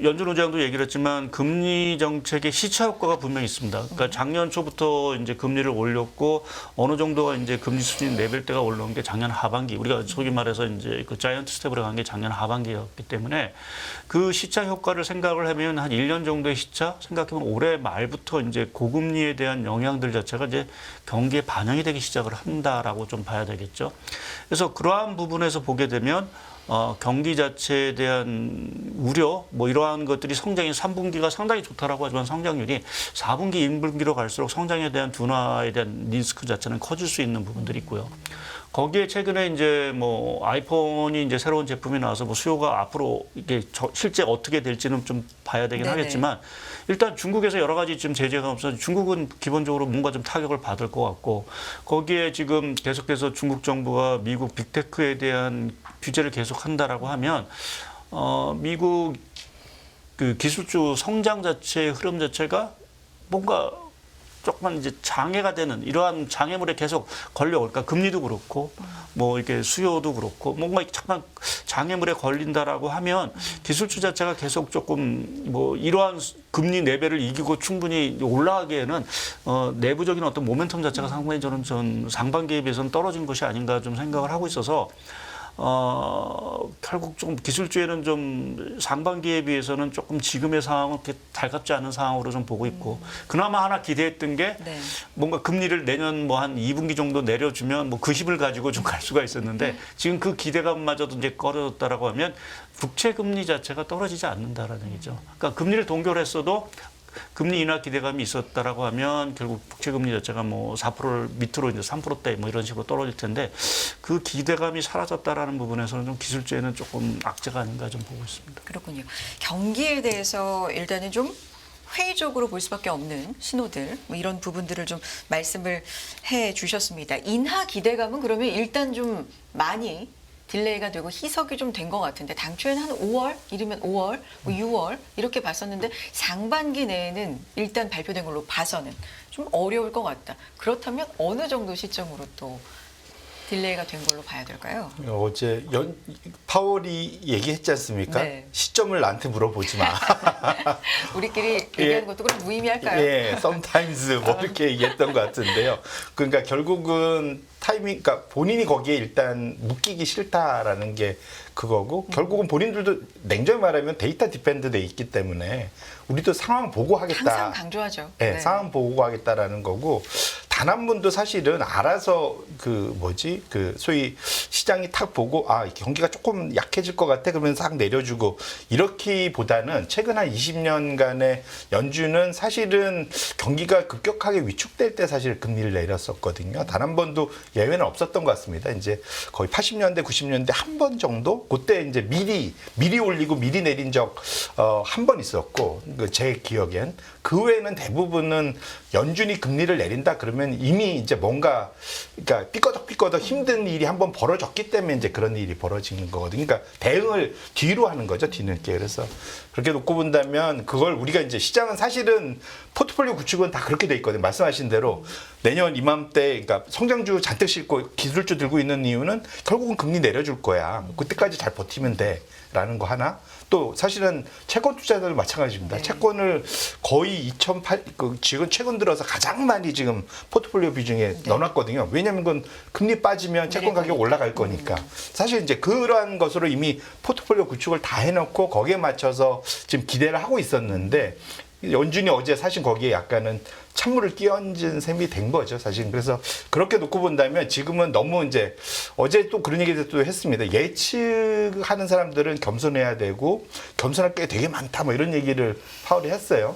연준 의장도 얘기를 했지만 금리 정책의 시차 효과가 분명히 있습니다. 그러니까 작년 초부터 이제 금리를 올렸고 어느 정도가 이제 금리 수준 레벨대가 올라온 게 작년 하반기 우리가 소위 말해서 이제 그 자이언트 스텝으로 간 게 작년 하반기였기 때문에 그 시차 효과를 생각을 하면 한 1년 정도의 시차 생각하면 올해 말부터 이제 고금리에 대한 영향들 자체가 이제 경기에 반영이 되기 시작을 한다라고 좀 봐야 되겠죠. 그래서 그러한 부분에서 보게 되면 경기 자체에 대한 우려, 뭐 이러한 것들이 성장이 3분기가 상당히 좋다라고 하지만 성장률이 4분기, 1분기로 갈수록 성장에 대한 둔화에 대한 리스크 자체는 커질 수 있는 부분들이 있고요. 거기에 최근에 이제 뭐 아이폰이 이제 새로운 제품이 나와서 뭐 수요가 앞으로 이게 실제 어떻게 될지는 좀 봐야 되긴 하겠지만 일단 중국에서 여러 가지 지금 제재가 없어서 중국은 기본적으로 뭔가 좀 타격을 받을 것 같고 거기에 지금 계속해서 중국 정부가 미국 빅테크에 대한 규제를 계속한다라고 하면 미국 그 기술주 성장 자체의 흐름 자체가 뭔가 조금만 이제 장애가 되는 이러한 장애물에 계속 걸려올까 금리도 그렇고 뭐 이렇게 수요도 그렇고 뭔가 잠깐 장애물에 걸린다라고 하면 기술주 자체가 계속 조금 뭐 이러한 금리 레벨을 이기고 충분히 올라가기에는 내부적인 어떤 모멘텀 자체가 상당히 저는 상반기에 비해서는 떨어진 것이 아닌가 좀 생각을 하고 있어서 결국 좀 기술주에는 좀 상반기에 비해서는 조금 지금의 상황은 그렇게 달갑지 않은 상황으로 좀 보고 있고 그나마 하나 기대했던 게 네. 뭔가 금리를 내년 뭐 한 2분기 정도 내려주면 뭐 그 힘을 가지고 좀 갈 수가 있었는데 지금 그 기대감마저도 이제 꺼려졌다라고 하면 국채 금리 자체가 떨어지지 않는다라는 얘기죠. 그러니까 금리를 동결했어도 금리 인하 기대감이 있었다라고 하면 결국 국채 금리 자체가 뭐 4%를 밑으로 이제 3%대 뭐 이런 식으로 떨어질 텐데 그 기대감이 사라졌다라는 부분에서는 좀 기술주에는 조금 악재가 아닌가 좀 보고 있습니다. 그렇군요. 경기에 대해서 일단은 좀 회의적으로 볼 수밖에 없는 신호들 뭐 이런 부분들을 좀 말씀을 해 주셨습니다. 인하 기대감은 그러면 일단 좀 많이 딜레이가 되고 희석이 좀 된 것 같은데 당초에는 한 5월, 이르면 5월, 뭐 6월 이렇게 봤었는데 상반기 내에는 일단 발표된 걸로 봐서는 좀 어려울 것 같다. 그렇다면 어느 정도 시점으로 또 딜레이가 된 걸로 봐야 될까요? 어제 파월이 얘기했지 않습니까? 네. 시점을 나한테 물어보지 마. 우리끼리 얘기하는 것도 그럼 무의미할까요? 예, sometimes 뭐 이렇게 얘기했던 것 같은데요. 그러니까 결국은 타이밍, 그러니까 본인이 거기에 일단 묶이기 싫다라는 게 그거고 결국은 본인들도 냉정히 말하면 데이터 디펜드돼 있기 때문에 우리도 상황 보고 하겠다. 항상 강조하죠. 네, 네. 상황 보고 하겠다라는 거고 단 한 분도 사실은 알아서 그 소위 시장이 탁 보고 아 경기가 조금 약해질 것 같아 그러면 싹 내려주고 이렇기보다는 최근 한 20년간의 연준은 사실은 경기가 급격하게 위축될 때 사실 금리를 내렸었거든요. 단 한 번도 예외는 없었던 것 같습니다. 이제 거의 80년대 90년대 한 번 정도 그때 이제 미리 올리고 미리 내린 적 한 번 있었고 제 기억엔 그 외에는 대부분은 연준이 금리를 내린다 그러면 이미 이제 뭔가 그러니까 삐꺼덕 힘든 일이 한번 벌어졌기 때문에 이제 그런 일이 벌어지는 거거든요. 그러니까 대응을 뒤로 하는 거죠, 뒤늦게. 그래서 그렇게 놓고 본다면 그걸 우리가 이제 시장은 사실은 포트폴리오 구축은 다 그렇게 돼 있거든요. 말씀하신 대로 내년 이맘때 그러니까 성장주 잔뜩 싣고 기술주 들고 있는 이유는 결국은 금리 내려줄 거야. 그때까지 잘 버티면 돼라는 거 하나. 또 사실은 채권 투자자들 마찬가지입니다. 네. 채권을 거의 지금 최근 들어서 가장 많이 지금 포트폴리오 비중에 넣어놨거든요. 왜냐하면 그건 금리 빠지면 채권 가격 올라갈 거니까. 사실 이제 그러한 것으로 이미 포트폴리오 구축을 다 해놓고 거기에 맞춰서 지금 기대를 하고 있었는데 연준이 어제 사실 거기에 약간은 찬물을 끼얹은 셈이 된 거죠, 사실. 그래서 그렇게 놓고 본다면 지금은 너무 이제 어제 또 그런 얘기도 또 했습니다. 예측하는 사람들은 겸손해야 되고 겸손할 게 되게 많다, 뭐 이런 얘기를 파월이 했어요.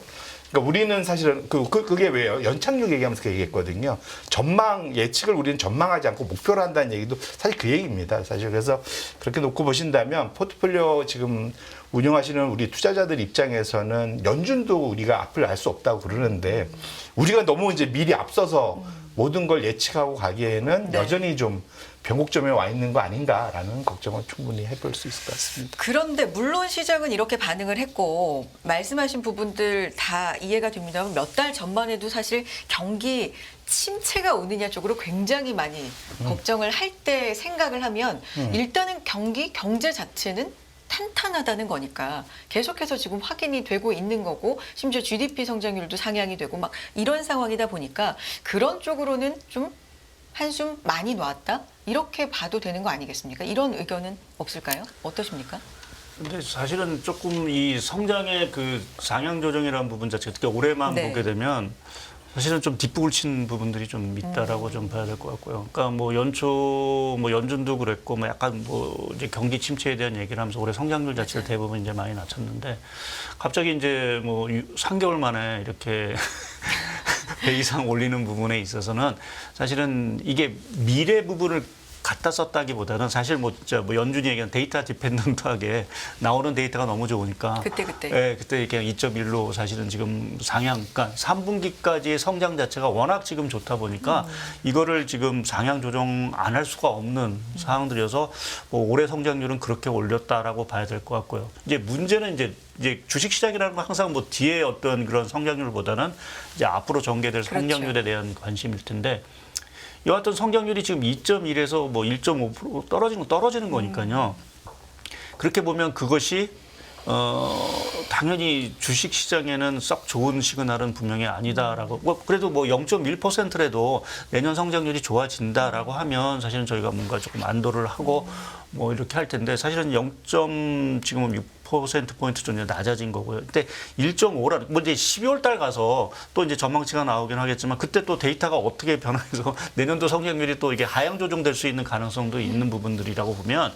그러니까 우리는 사실은 그게 왜요? 연착륙 얘기하면서 그 얘기했거든요. 예측을 우리는 전망하지 않고 목표로 한다는 얘기도 사실 그 얘기입니다. 사실 그래서 그렇게 놓고 보신다면 포트폴리오 지금 운영하시는 우리 투자자들 입장에서는 연준도 우리가 앞을 알 수 없다고 그러는데 우리가 너무 이제 미리 앞서서 모든 걸 예측하고 가기에는 네. 여전히 좀 변곡점에 와 있는 거 아닌가라는 걱정을 충분히 해볼 수 있을 것 같습니다. 그런데 물론 시장은 이렇게 반응을 했고 말씀하신 부분들 다 이해가 됩니다만 몇 달 전만 해도 사실 경기 침체가 오느냐 쪽으로 굉장히 많이 걱정을 할 때 생각을 하면 일단은 경제 자체는 탄탄하다는 거니까 계속해서 지금 확인이 되고 있는 거고 심지어 GDP 성장률도 상향이 되고 막 이런 상황이다 보니까 그런 쪽으로는 좀 한숨 많이 놨다 이렇게 봐도 되는 거 아니겠습니까? 이런 의견은 없을까요? 어떠십니까? 근데 사실은 조금 이 성장의 그 상향 조정이라는 부분 자체가 특히 올해만 네. 보게 되면 사실은 좀 뒷북을 친 부분들이 좀 있다라고 좀 봐야 될 것 같고요. 그러니까 뭐 연초 뭐 연준도 그랬고 뭐 약간 뭐 이제 경기 침체에 대한 얘기를 하면서 올해 성장률 자체를 대부분 이제 많이 낮췄는데 갑자기 이제 뭐 3개월 만에 이렇게 배 이상 올리는 부분에 있어서는 사실은 이게 미래 부분을 갖다 썼다기보다는 사실 뭐 연준이 얘기한 데이터 디펜던트하게 나오는 데이터가 너무 좋으니까 그때 예, 그때 그냥 2.1로 사실은 지금 상향, 그러니까 3분기까지의 성장 자체가 워낙 지금 좋다 보니까 이거를 지금 상향 조정 안 할 수가 없는 상황들이어서 뭐 올해 성장률은 그렇게 올렸다라고 봐야 될 것 같고요. 이제 문제는 이제 주식 시장이라는 건 항상 뭐 뒤에 어떤 그런 성장률보다는 이제 앞으로 전개될 그렇죠. 성장률에 대한 관심일 텐데. 여하튼 성장률이 지금 2.1에서 뭐 1.5% 떨어지는 거니까요. 그렇게 보면 그것이 당연히 주식 시장에는 썩 좋은 시그널은 분명히 아니다라고. 뭐 그래도 뭐 0.1%라도 내년 성장률이 좋아진다라고 하면 사실은 저희가 뭔가 조금 안도를 하고 뭐 이렇게 할 텐데 사실은 0. 지금은 6%포인트 정도 낮아진 거고요. 근데 1.5라, 뭐 이제 12월 달 가서 또 이제 전망치가 나오긴 하겠지만 그때 또 데이터가 어떻게 변화해서 내년도 성장률이 또 이게 하향 조정될 수 있는 가능성도 있는 부분들이라고 보면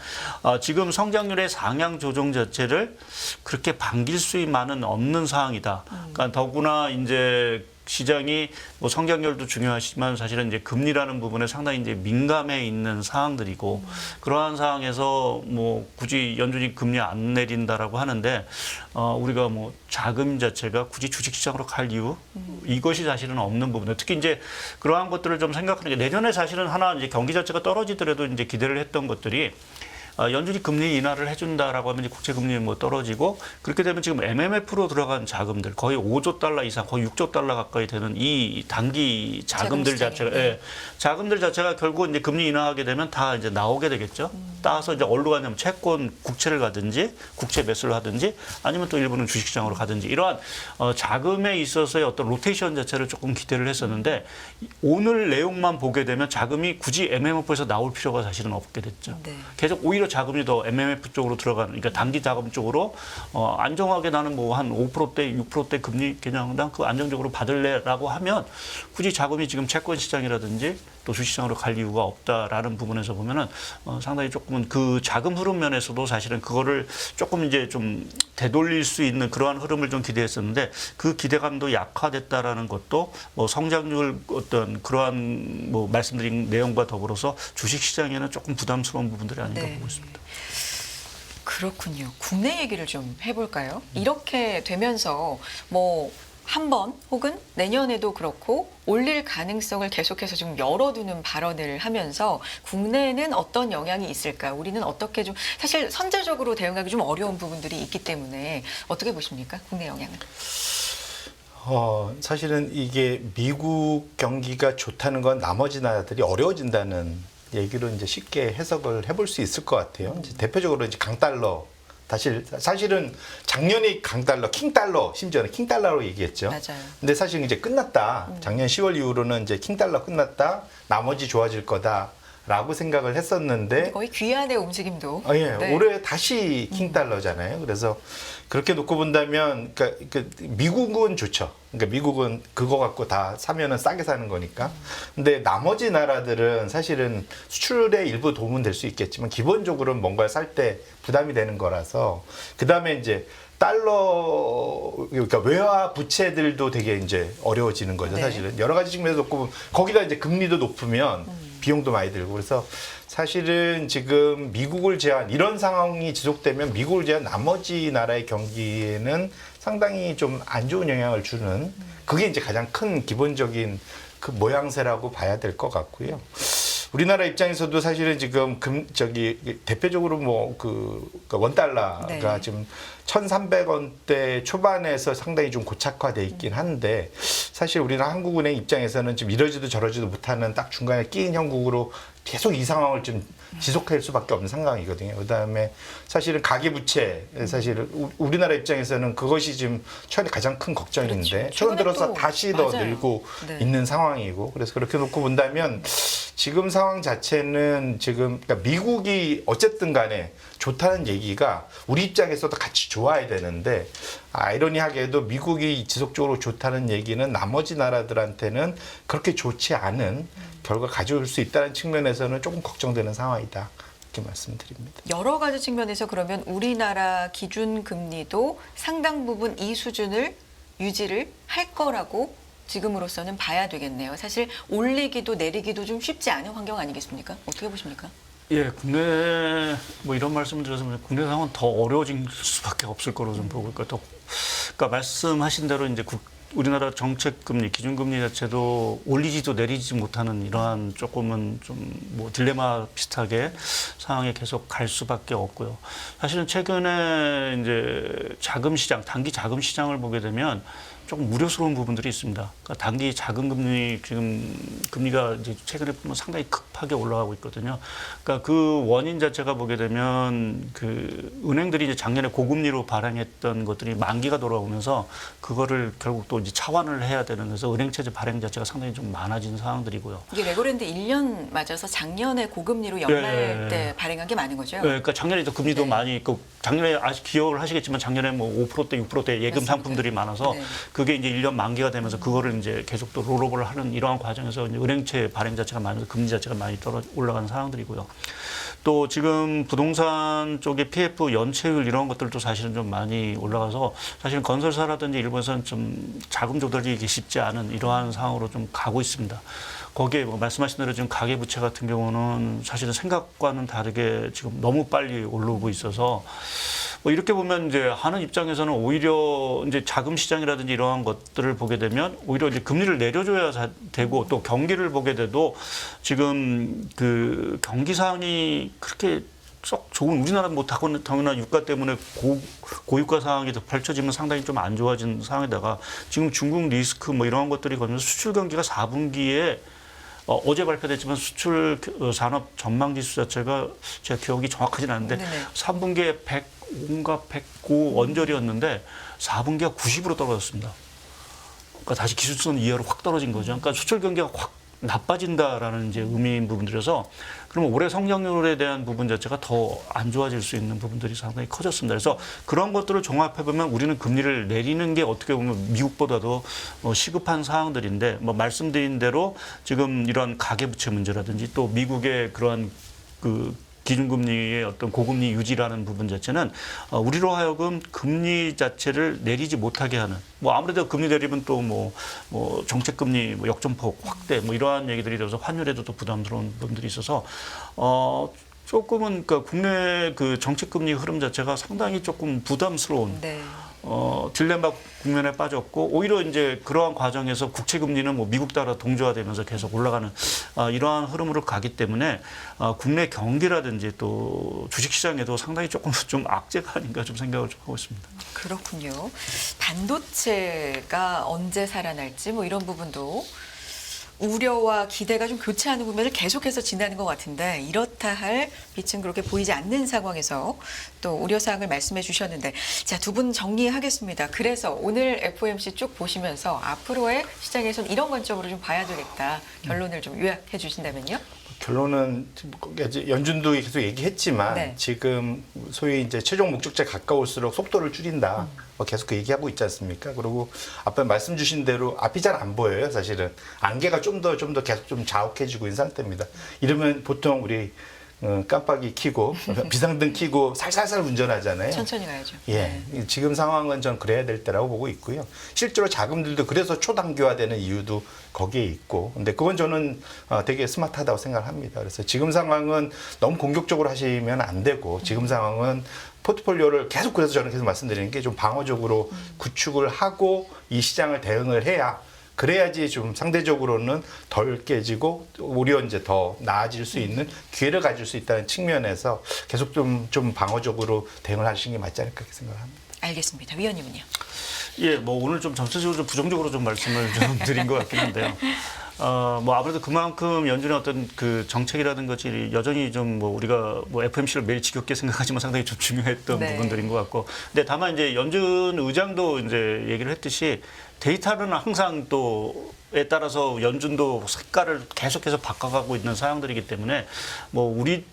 지금 성장률의 상향 조정 자체를 그렇게 반길 수만은 없는 상황이다. 그러니까 더구나 이제 시장이 뭐 성장률도 중요하지만 사실은 이제 금리라는 부분에 상당히 이제 민감해 있는 상황들이고 그러한 상황에서 뭐 굳이 연준이 금리 안 내린다라고 하는데 우리가 뭐 자금 자체가 굳이 주식시장으로 갈 이유 이것이 사실은 없는 부분에 특히 이제 그러한 것들을 좀 생각하는 게 내년에 사실은 하나 이제 경기 자체가 떨어지더라도 이제 기대를 했던 것들이 연준이 금리 인하를 해준다라고 하면 이제 국채 금리 뭐 떨어지고 그렇게 되면 지금 MMF로 들어간 자금들 거의 5조 달러 이상 거의 6조 달러 가까이 되는 이 단기 자금들 자체가 자금들 자체가 결국 이제 금리 인하하게 되면 다 이제 나오게 되겠죠. 따라서 이제 어디로 가냐면 채권 국채를 가든지 국채 매수를 하든지 아니면 또 일부는 주식시장으로 가든지 이러한 자금에 있어서의 어떤 로테이션 자체를 조금 기대를 했었는데 오늘 내용만 보게 되면 자금이 굳이 MMF에서 나올 필요가 사실은 없게 됐죠. 네. 계속 오히려 자금이 더 MMF 쪽으로 들어가는, 그러니까 단기 자금 쪽으로 안정하게 나는 뭐 한 5%대, 6%대 금리 그냥 난 그 안정적으로 받을래라고 하면 굳이 자금이 지금 채권 시장이라든지 또 주식시장으로 갈 이유가 없다라는 부분에서 보면은 상당히 조금은 그 자금 흐름 면에서도 사실은 그거를 조금 이제 좀 되돌릴 수 있는 그러한 흐름을 좀 기대했었는데 그 기대감도 약화됐다라는 것도 뭐 성장률 어떤 그러한 뭐 말씀드린 내용과 더불어서 주식시장에는 조금 부담스러운 부분들이 아닌가 네. 보고 있습니다. 그렇군요. 국내 얘기를 좀 해볼까요? 이렇게 되면서 뭐 한 번 혹은 내년에도 그렇고 올릴 가능성을 계속해서 좀 열어두는 발언을 하면서 국내에는 어떤 영향이 있을까? 우리는 어떻게 좀 사실 선제적으로 대응하기 좀 어려운 부분들이 있기 때문에 어떻게 보십니까? 국내 영향을. 사실은 이게 미국 경기가 좋다는 건 나머지 나라들이 어려워진다는 얘기로 이제 쉽게 해석을 해볼 수 있을 것 같아요. 이제 대표적으로 이제 강달러. 사실은 작년에 강달러, 킹달러, 심지어는 킹달러로 얘기했죠. 맞아요. 근데 사실 이제 끝났다. 작년 10월 이후로는 이제 킹달러 끝났다. 나머지 좋아질 거다라고 생각을 했었는데 거의 귀환의 움직임도. 예, 네. 올해 다시 킹달러잖아요. 그래서 그렇게 놓고 본다면, 그러니까 미국은 좋죠. 그러니까 미국은 그거 갖고 다 사면은 싸게 사는 거니까. 근데 나머지 나라들은 사실은 수출에 일부 도움은 될 수 있겠지만 기본적으로는 뭔가를 살 때 부담이 되는 거라서 그 다음에 이제 달러, 그러니까 외화 부채들도 되게 이제 어려워지는 거죠, 네. 사실은. 여러 가지 측면에서 놓고 보면 거기다 이제 금리도 높으면 비용도 많이 들고 그래서 사실은 지금 미국을 제한 이런 상황이 지속되면 미국을 제한 나머지 나라의 경기에는 상당히 좀 안 좋은 영향을 주는 그게 이제 가장 큰 기본적인 그 모양새라고 봐야 될 것 같고요. 우리나라 입장에서도 사실은 지금 대표적으로 뭐 원달러가 네. 지금 1,300원대 초반에서 상당히 좀 고착화돼 있긴 한데 사실 우리나라 한국은행 입장에서는 지금 이러지도 저러지도 못하는 딱 중간에 끼인 형국으로 계속 이 상황을 좀 지속할 수밖에 없는 상황이거든요. 그다음에 사실은 가계부채 사실 우리나라 입장에서는 그것이 지금 최근에 가장 큰 걱정인데 그렇죠. 최근 들어서 최근에 또 다시 더 맞아요. 늘고 네. 있는 상황이고 그래서 그렇게 놓고 본다면 지금 상황 자체는 지금 그러니까 미국이 어쨌든 간에 좋다는 얘기가 우리 입장에서도 같이 좋아야 되는데 아이러니하게도 미국이 지속적으로 좋다는 얘기는 나머지 나라들한테는 그렇게 좋지 않은 결과 가져올 수 있다는 측면에서는 조금 걱정되는 상황이다. 이렇게 말씀드립니다. 여러 가지 측면에서 그러면 우리나라 기준 금리도 상당 부분 이 수준을 유지를 할 거라고 지금으로서는 봐야 되겠네요. 사실 올리기도 내리기도 좀 쉽지 않은 환경 아니겠습니까? 어떻게 보십니까? 예, 국내 뭐 이런 말씀을 드려서 국내 상황은 더 어려워질 수밖에 없을 거로 좀 보고 있고 그러니까 말씀하신 대로 이제 우리나라 정책금리, 기준금리 자체도 올리지도 내리지 못하는 이러한 조금은 좀 뭐 딜레마 비슷하게 상황에 계속 갈 수밖에 없고요. 사실은 최근에 이제 자금 시장, 단기 자금 시장을 보게 되면 조금 우려스러운 부분들이 있습니다. 그러니까 단기 자금금리 지금 금리가 이제 최근에 보면 상당히 급하게 올라가고 있거든요. 그러니까 그 원인 자체가 보게 되면 그 은행들이 이제 작년에 고금리로 발행했던 것들이 만기가 돌아오면서 그거를 결국 또 이제 차환을 해야 되는 그래서 은행 체제 발행 자체가 상당히 좀 많아진 상황들이고요. 이게 레고랜드 1년 맞아서 작년에 고금리로 연말 네. 때 발행한 게 많은 거죠? 네, 그러니까 작년에 또 금리도 네. 많이 있고 작년에 아직 기억을 하시겠지만 작년에 뭐 5%대, 6%대 예금 맞습니다. 상품들이 많아서 네. 그게 이제 1년 만기가 되면서 그거를 이제 계속 또 롤오버를 하는 이러한 과정에서 이제 은행채 발행 자체가 많아서 금리 자체가 많이 올라가는 상황들이고요. 또 지금 부동산 쪽에 PF 연체율 이런 것들도 사실은 좀 많이 올라가서 사실은 건설사라든지 일본에서는 좀 자금 조달이 쉽지 않은 이러한 상황으로 좀 가고 있습니다. 거기에 뭐 말씀하신 대로 지금 가계부채 같은 경우는 사실은 생각과는 다르게 지금 너무 빨리 오르고 있어서 뭐 이렇게 보면 이제 하는 입장에서는 오히려 이제 자금 시장이라든지 이러한 것들을 보게 되면 오히려 이제 금리를 내려줘야 되고 또 경기를 보게 돼도 지금 그 경기 상황이 그렇게 썩 좋은 우리나라는 뭐 당연한 유가 때문에 고유가 상황이 더 펼쳐지면 상당히 좀 안 좋아진 상황에다가 지금 중국 리스크 뭐 이러한 것들이 걸면서 수출 경기가 4분기에 어제 발표됐지만 수출 산업 전망 지수 자체가 제가 기억이 정확하지는 않은데 네네. 3분기에 105인가 109 원절이었는데 4분기가 90으로 떨어졌습니다. 그러니까 다시 기술선 이하로 확 떨어진 거죠. 그러니까 수출 경기가 확 나빠진다라는 이제 의미인 부분들에서 그러면 올해 성장률에 대한 부분 자체가 더 안 좋아질 수 있는 부분들이 상당히 커졌습니다. 그래서 그런 것들을 종합해 보면 우리는 금리를 내리는 게 어떻게 보면 미국보다도 시급한 사항들인데 뭐 말씀드린 대로 지금 이런 가계부채 문제라든지 또 미국의 그러한 그 기준금리의 어떤 고금리 유지라는 부분 자체는 우리로 하여금 금리 자체를 내리지 못하게 하는 뭐 아무래도 금리 내리면 또 뭐 정책금리 뭐 역전폭 확대 뭐 이러한 얘기들이 들어서 환율에도 또 부담스러운 부분들이 있어서 조금은 그러니까 국내 그 정책금리 흐름 자체가 상당히 조금 부담스러운 네. 딜레마 국면에 빠졌고 오히려 이제 그러한 과정에서 국채 금리는 뭐 미국 따라 동조화되면서 계속 올라가는 이러한 흐름으로 가기 때문에 국내 경기라든지 또 주식시장에도 상당히 조금 좀 악재가 아닌가 좀 생각을 좀 하고 있습니다. 그렇군요. 반도체가 언제 살아날지 뭐 이런 부분도 우려와 기대가 좀 교차하는 부분을 계속해서 지나는 것 같은데 이렇다 할 빛은 그렇게 보이지 않는 상황에서 또 우려사항을 말씀해 주셨는데 자, 두 분 정리하겠습니다. 그래서 오늘 FOMC 쭉 보시면서 앞으로의 시장에서는 이런 관점으로 좀 봐야 되겠다. 결론을 좀 요약해 주신다면요. 결론은 이제 연준도 계속 얘기했지만 네. 지금 소위 이제 최종 목적지에 가까울수록 속도를 줄인다. 계속 그 얘기하고 있지 않습니까? 그리고 아까 말씀 주신 대로 앞이 잘 안 보여요, 사실은. 안개가 좀 더 계속 좀 자욱해지고 있는 상태입니다. 이러면 보통 우리 깜빡이 켜고 비상등 켜고 살살살 운전하잖아요. 천천히 가야죠. 예, 지금 상황은 전 그래야 될 때라고 보고 있고요. 실제로 자금들도 그래서 초단기화되는 이유도 거기에 있고, 근데 그건 저는 되게 스마트하다고 생각합니다. 그래서 지금 상황은 너무 공격적으로 하시면 안 되고, 지금 상황은 포트폴리오를 계속 그래서 저는 계속 말씀드리는 게 좀 방어적으로 구축을 하고 이 시장을 대응을 해야. 그래야지 좀 상대적으로는 덜 깨지고 오히려 이제 더 나아질 수 있는 기회를 가질 수 있다는 측면에서 계속 좀 방어적으로 대응을 하시는 게 맞지 않을까 그렇게 생각합니다. 알겠습니다. 위원님은요? 예, 뭐 오늘 좀 전체적으로 좀 부정적으로 좀 말씀을 좀 드린 것 같긴 한데요. 뭐 아무래도 그만큼 연준의 어떤 그 정책이라는 것이 여전히 좀 뭐 우리가 뭐 FOMC를 매일 지겹게 생각하지만 상당히 좀 중요했던 네. 부분들인 것 같고, 근데 다만 이제 연준 의장도 이제 얘기를 했듯이 데이터는 항상 또에 따라서 연준도 색깔을 계속해서 바꿔가고 있는 상황들이기 때문에 뭐 우리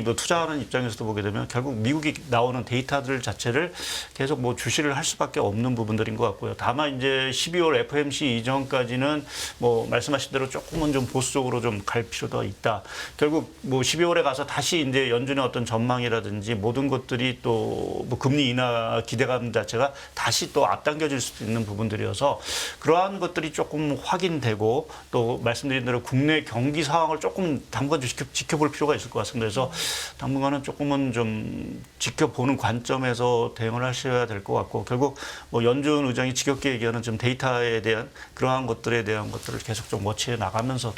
뭐 투자하는 입장에서도 보게 되면 결국 미국이 나오는 데이터들 자체를 계속 뭐 주시를 할 수밖에 없는 부분들인 것 같고요. 다만 이제 12월 FOMC 이전까지는 뭐 말씀하신 대로 조금은 좀 보수적으로 좀 갈 필요가 있다. 결국 뭐 12월에 가서 다시 이제 연준의 어떤 전망이라든지 모든 것들이 또 뭐 금리 인하 기대감 자체가 다시 또 앞당겨질 수도 있는 부분들이어서 그러한 것들이 조금 확인되고 또 말씀드린 대로 국내 경기 상황을 조금 당분간 지켜볼 필요가 있을 것 같습니다. 그래서 당분간은 조금은 좀 지켜보는 관점에서 대응을 하셔야 될 것 같고, 결국 뭐 연준 의장이 지겹게 얘기하는 좀 데이터에 대한 그러한 것들에 대한 것들을 계속 좀 워치해 나가면서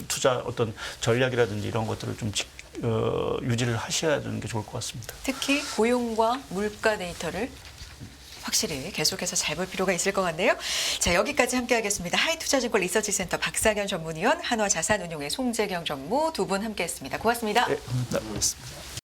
투자 어떤 전략이라든지 이런 것들을 좀 유지를 하셔야 되는 게 좋을 것 같습니다. 특히 고용과 물가 데이터를 확실히 계속해서 잘 볼 필요가 있을 것 같네요. 자, 여기까지 함께하겠습니다. 하이투자증권 리서치센터 박상현 전문위원, 한화자산운용의 송재경 전무 두 분 함께했습니다. 고맙습니다. 네, 고맙습니다.